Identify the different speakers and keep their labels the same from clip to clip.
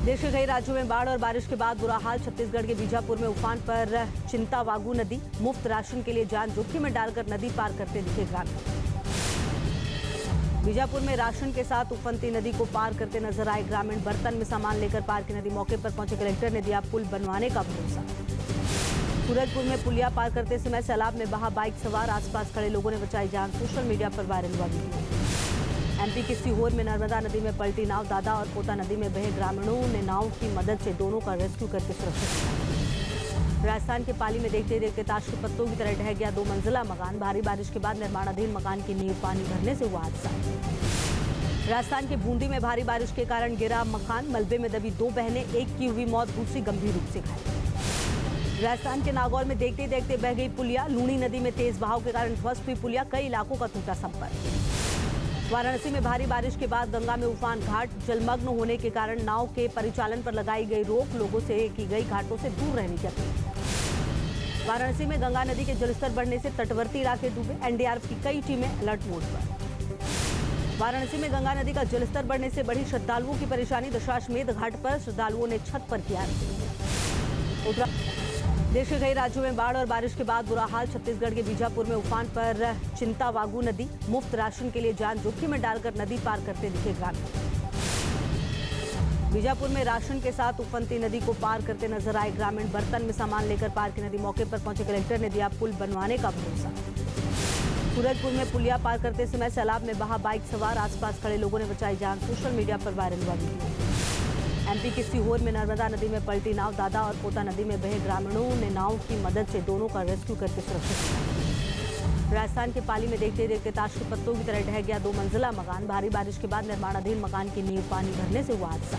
Speaker 1: देश के कई राज्यों में बाढ़ और बारिश के बाद बुरा हाल। छत्तीसगढ़ के बीजापुर में उफान पर चिंतावागू नदी। मुफ्त राशन के लिए जान जोखिम में डालकर नदी पार करते दिखे ग्रामीण। बीजापुर में राशन के साथ उफनती नदी को पार करते नजर आए ग्रामीण। बर्तन में सामान लेकर पार की नदी। मौके पर पहुंचे कलेक्टर ने दिया पुल बनवाने का भरोसा। सूरजपुर में पुलिया पार करते समय सैलाब में बहा बाइक सवार। आसपास खड़े लोगों ने बचाई जान। सोशल मीडिया पर वायरल हुआ वीडियो। एमपी के सीहोर में नर्मदा नदी में पलटी नाव। दादा और पोता नदी में बहे ग्रामीणों ने नाव की मदद से दोनों का रेस्क्यू करके सुरक्षित किया। राजस्थान के पाली में देखते देखते ताश के पत्तों की तरह ढह गया 2 मंजिला मकान। भारी बारिश के बाद निर्माणाधीन मकान की नींव पानी भरने से हुआ हादसा। राजस्थान के बूंदी में भारी बारिश के कारण गिरा मकान। मलबे में दबी 2 बहनें, एक की हुई मौत, दूसरी गंभीर रूप से घायल। राजस्थान के नागौर में देखते देखते बह गई पुलिया। लूणी नदी में तेज बहाव के कारण ध्वस्त हुई पुलिया। कई इलाकों का टूटा संपर्क। वाराणसी में भारी बारिश के बाद गंगा में उफान। घाट जलमग्न होने के कारण नाव के परिचालन पर लगाई गई रोक। लोगों से की गई घाटों से दूर रहने की अपील। वाराणसी में गंगा नदी के जलस्तर बढ़ने से तटवर्ती इलाके डूबे। एनडीआरएफ की कई टीमें अलर्ट मोड पर। वाराणसी में गंगा नदी का जलस्तर बढ़ने से बढ़ी श्रद्धालुओं की परेशानी। दशाश्वमेध घाट पर श्रद्धालुओं ने छत पर किया। देश के कई राज्यों में बाढ़ और बारिश के बाद बुरा हाल। छत्तीसगढ़ के बीजापुर में उफान पर चिंतावागू नदी। मुफ्त राशन के लिए जान जोखिम में डालकर नदी पार करते दिखे ग्रामीण। बीजापुर में राशन के साथ उफनती नदी को पार करते नजर आए ग्रामीण। बर्तन में सामान लेकर पार की नदी। मौके पर पहुंचे कलेक्टर ने दिया पुल बनवाने का भरोसा। सूरजपुर में पुलिया पार करते समय सैलाब में बहा बाइक सवार। आसपास खड़े लोगों ने बचाई जान। सोशल मीडिया पर वायरल हुआ वीडियो। एमपी के सीहोर में नर्मदा नदी में पलटी नाव। दादा और पोता नदी में बहे ग्रामीणों ने नाव की मदद से दोनों का रेस्क्यू करके सुरक्षित किया। राजस्थान के पाली में देखते देखते ताश के पत्तों की तरह ढह गया 2 मंजिला मकान। भारी बारिश के बाद निर्माणाधीन मकान की नींव पानी भरने से हुआ हादसा।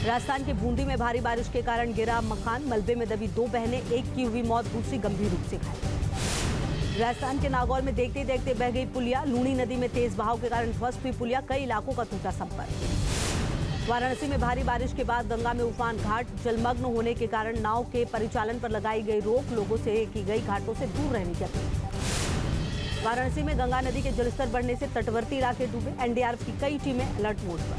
Speaker 1: राजस्थान के बूंदी में भारी बारिश के कारण गिरा मकान। मलबे में दबी 2 बहनें, एक की हुई मौत, दूसरी गंभीर रूप से घायल। राजस्थान के नागौर में देखते देखते बह गई पुलिया। लूणी नदी में तेज बहाव के कारण ध्वस्त हुई पुलिया। कई इलाकों का टूटा संपर्क। वाराणसी में भारी बारिश के बाद गंगा में उफान। घाट जलमग्न होने के कारण नाव के परिचालन पर लगाई गई रोक। लोगों से की गई घाटों से दूर रहने की अपील। वाराणसी में गंगा नदी के जलस्तर बढ़ने से तटवर्ती इलाके डूबे। एनडीआरएफ की कई टीमें अलर्ट मोड पर।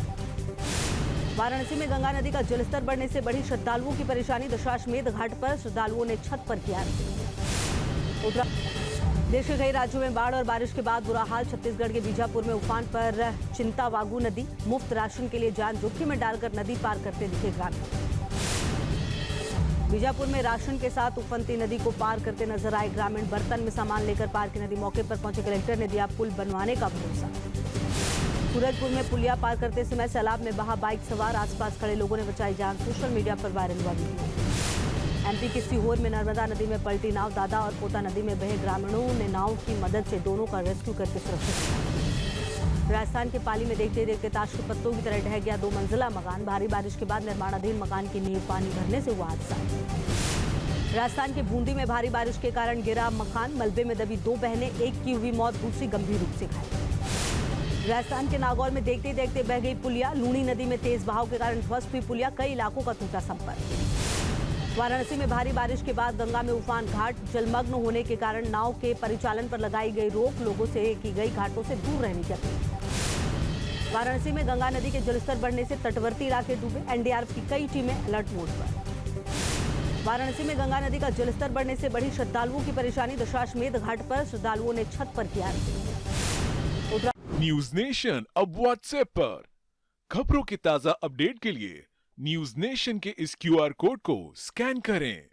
Speaker 1: वाराणसी में गंगा नदी का जलस्तर बढ़ने से बढ़ी श्रद्धालुओं की परेशानी। दशाश्वमेध घाट पर श्रद्धालुओं ने छत पर किया। देश के कई राज्यों में बाढ़ और बारिश के बाद बुरा हाल। छत्तीसगढ़ के बीजापुर में उफान पर चिंतावागू नदी। मुफ्त राशन के लिए जान जोखिम में डालकर नदी पार करते दिखे ग्रामीण। बीजापुर में राशन के साथ उफनती नदी को पार करते नजर आए ग्रामीण। बर्तन में सामान लेकर पार की नदी। मौके पर पहुंचे कलेक्टर ने दिया पुल बनवाने का भरोसा। सूरजपुर में पुलिया पार करते समय सैलाब में बहा बाइक सवार। आसपास खड़े लोगों ने बचाई जान। सोशल मीडिया पर वायरल हुआ वीडियो। एमपी के सीहोर में नर्मदा नदी में पलटी नाव। दादा और पोता नदी में बहे ग्रामीणों ने नाव की मदद से दोनों का रेस्क्यू करके सुरक्षित किया। राजस्थान के पाली में देखते देखते ताश के पत्तों की तरह ढह गया 2 मंजिला मकान। भारी बारिश के बाद निर्माणाधीन मकान की नींव पानी भरने से हुआ हादसा। राजस्थान के बूंदी में भारी बारिश के कारण गिरा मकान। मलबे में दबी 2 बहनें, एक की हुई मौत, दूसरी गंभीर रूप से घायल। राजस्थान के नागौर में देखते देखते बह गई पुलिया। लूणी नदी में तेज बहाव के कारण ध्वस्त हुई पुलिया। कई इलाकों का टूटा संपर्क। वाराणसी में भारी बारिश के बाद गंगा में उफान। घाट जलमग्न होने के कारण नाव के परिचालन पर लगाई गई रोक। लोगों से की गई घाटों से दूर रहने की अपील। वाराणसी में गंगा नदी के जलस्तर बढ़ने से तटवर्ती इलाके डूबे। एनडीआरएफ की कई टीमें अलर्ट मोड पर। वाराणसी में गंगा नदी का जलस्तर बढ़ने से बढ़ी श्रद्धालुओं की परेशानी। दशाश्वमेध घाट पर श्रद्धालुओं ने छत पर किया।
Speaker 2: न्यूज नेशन अब व्हाट्सएप पर खबरों की ताजा अपडेट के लिए न्यूज नेशन के इस क्यूआर कोड को स्कैन करें।